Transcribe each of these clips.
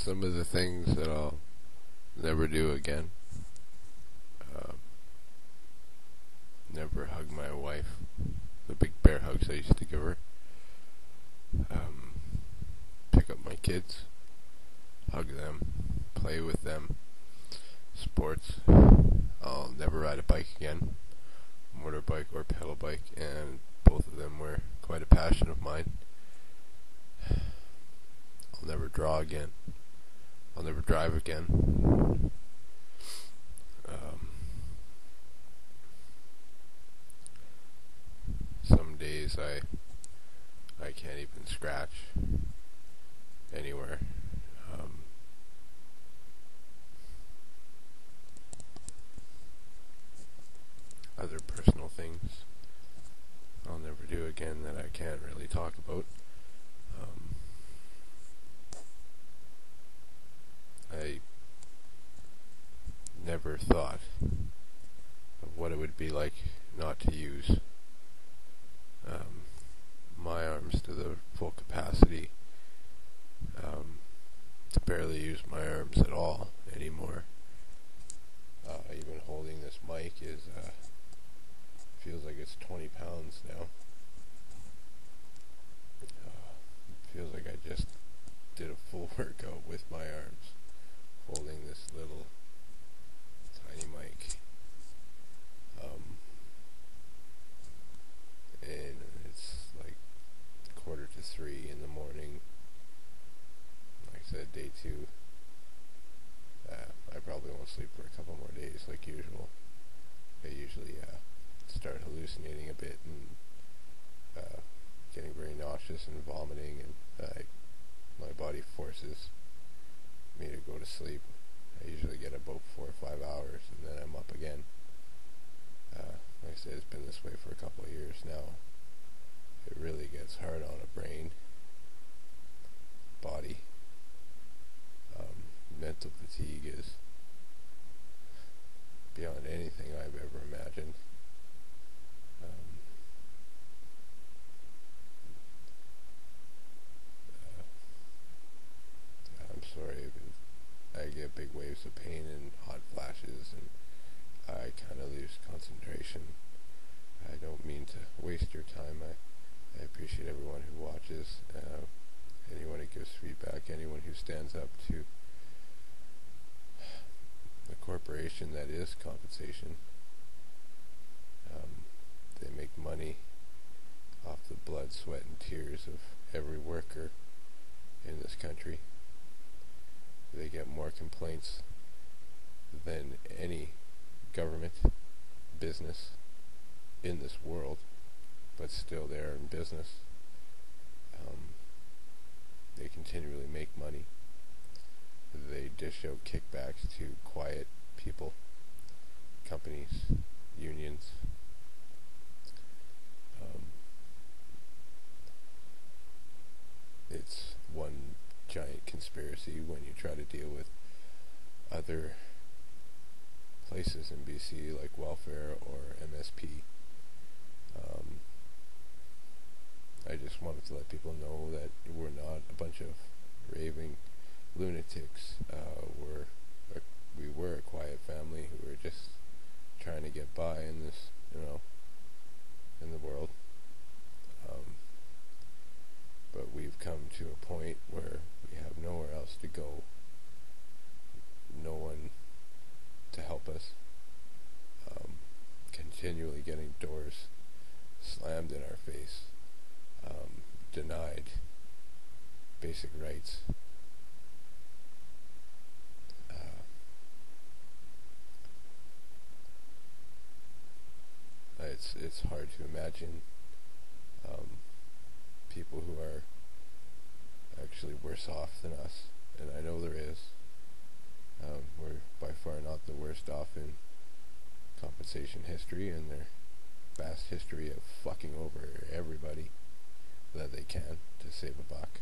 Some of the things that I'll never do again. Never hug my wife. The big bear hugs I used to give her. Pick up my kids. Hug them. Play with them. Sports. I'll never ride a bike again. Motorbike or pedal bike, and both of them were quite a passion of mine. I'll never draw again. I'll never drive again. Some days I can't even scratch anywhere. Other personal things I'll never do again that I can't really talk about. I never thought of what it would be like not to use my arms to the full capacity, to barely use my arms at all anymore. Even holding this mic is feels like it's 20 pounds now. Feels like I just did a full workout with my arms, holding this little tiny mic. And it's like 2:45 in the morning. Like I said, day 2. I probably won't sleep for a couple more days like usual. I usually start hallucinating a bit and getting very nauseous and vomiting, and my body forces me to go to sleep. I usually get about 4 or 5 hours, and then I'm up again. Like I said, it's been this way for a couple of years now. It really gets hard on a brain, body. Mental fatigue is beyond anything I've ever imagined. I'm sorry if I get big waves of pain and hot flashes, and I kind of lose concentration. I don't mean to waste your time. I appreciate everyone who watches, anyone who gives feedback, anyone who stands up to the corporation that is compensation. They make money off the blood, sweat, and tears of every worker in this country. They get more complaints than any government, business in this world, but still they're in business. They continually make money. They dish out kickbacks to quiet people, companies, unions. It's one giant conspiracy when you try to deal with other places in BC like welfare or MSP. I just wanted to let people know that we're not a bunch of raving lunatics. We were a quiet family who were just trying to get by in this, in the world. But we've come to a point where we have nowhere else to go, no one to help us, continually getting doors slammed in our face, denied basic rights. It's hard to imagine people who are actually worse off than us, and I know there is. We're by far not the worst off in compensation history and their vast history of fucking over everybody that they can to save a buck.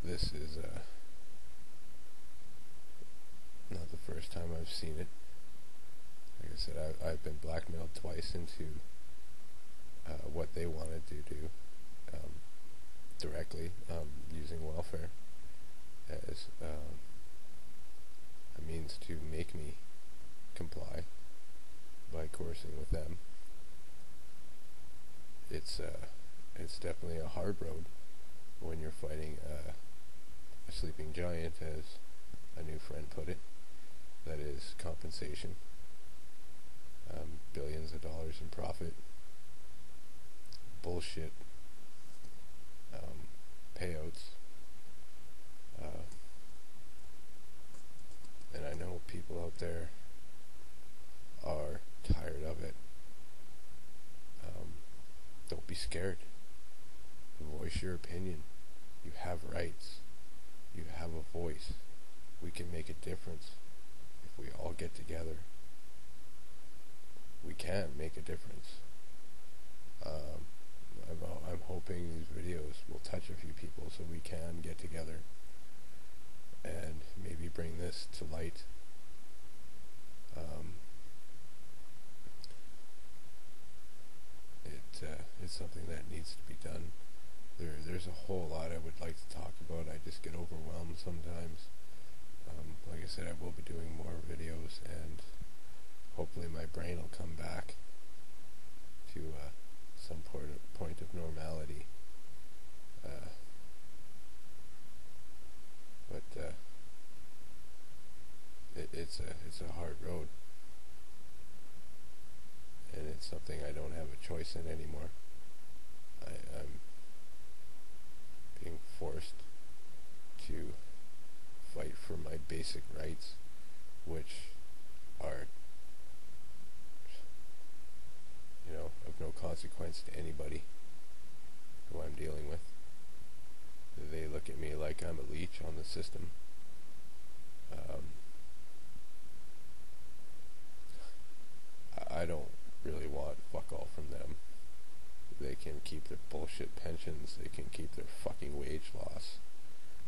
This is not the first time I've seen it. Like I said, I've been blackmailed twice into what they wanted to do. directly, using welfare as a means to make me comply by coercing with them. It's definitely a hard road when you're fighting a sleeping giant, as a new friend put it. That is compensation. Billions of dollars in profit, bullshit payouts, and I know people out there are tired of it. Don't be scared. Voice your opinion. You have rights. You have a voice. We can make a difference if we all get together. We can make a difference. I'm hoping these videos will touch a few people so we can get together and maybe bring this to light. It's something that needs to be done. There's a whole lot I would like to talk about. I just get overwhelmed sometimes. Like I said, I will be doing more videos, and hopefully my brain will come back to some point of normality. But it's a hard road, and it's something I don't have a choice in anymore. I'm being forced to fight for my basic rights, which are, of no consequence to anybody who I'm dealing with. They look at me like I'm a leech on the system. I don't really want fuck all from them. They can keep their bullshit pensions. They can keep their fucking wage loss.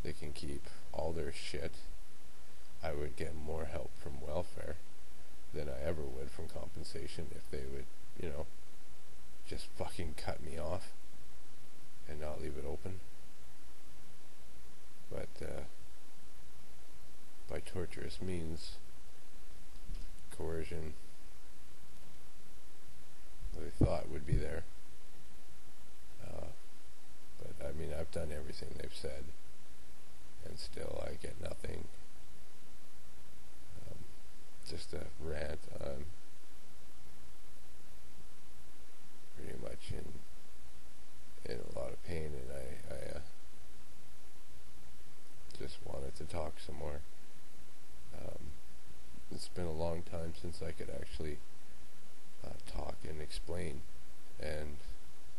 They can keep all their shit. I would get more help from welfare than I ever would from compensation if they would, just fucking cut me off and not leave it open. But by torturous means, coercion, they thought would be there. But I mean, I've done everything they've said, and still I get nothing. Just a rant. I'm pretty much in a lot of pain, and I just wanted to talk some more. It's been a long time since I could actually talk and explain and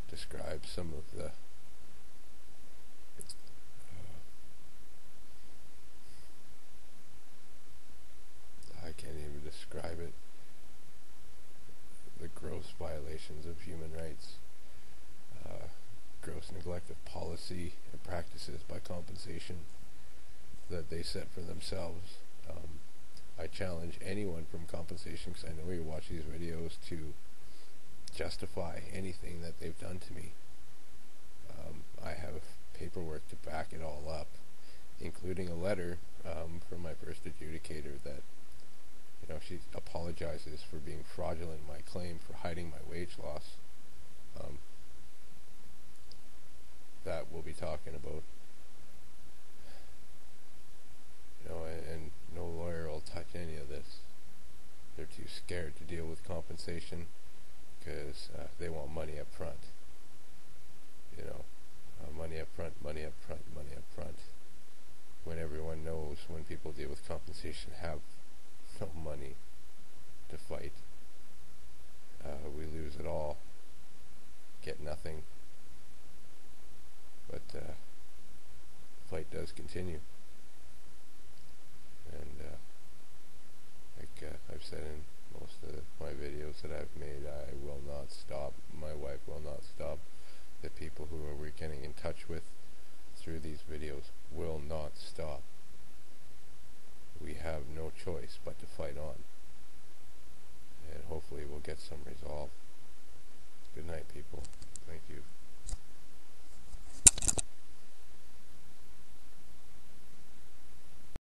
describe some of the I can't even describe it. The gross violations of human rights, gross neglect of policy and practices by compensation that they set for themselves. I challenge anyone from compensation, because I know you watch these videos, to justify anything that they've done to me. I have paperwork to back it all up, including a letter from my first adjudicator that she apologizes for being fraudulent in my claim, for hiding my wage loss. That we'll be talking about. And no lawyer will touch any of this. They're too scared to deal with compensation because they want money up front. Money up front, money up front, money up front. When everyone knows when people deal with compensation have no money to fight. We lose it all, get nothing. But the fight does continue. And like I've said in most of my videos that I've made, I will not stop. My wife will not stop. The people who we're getting in touch with through these videos will not stop. We have no choice but to fight on. And hopefully we'll get some resolve.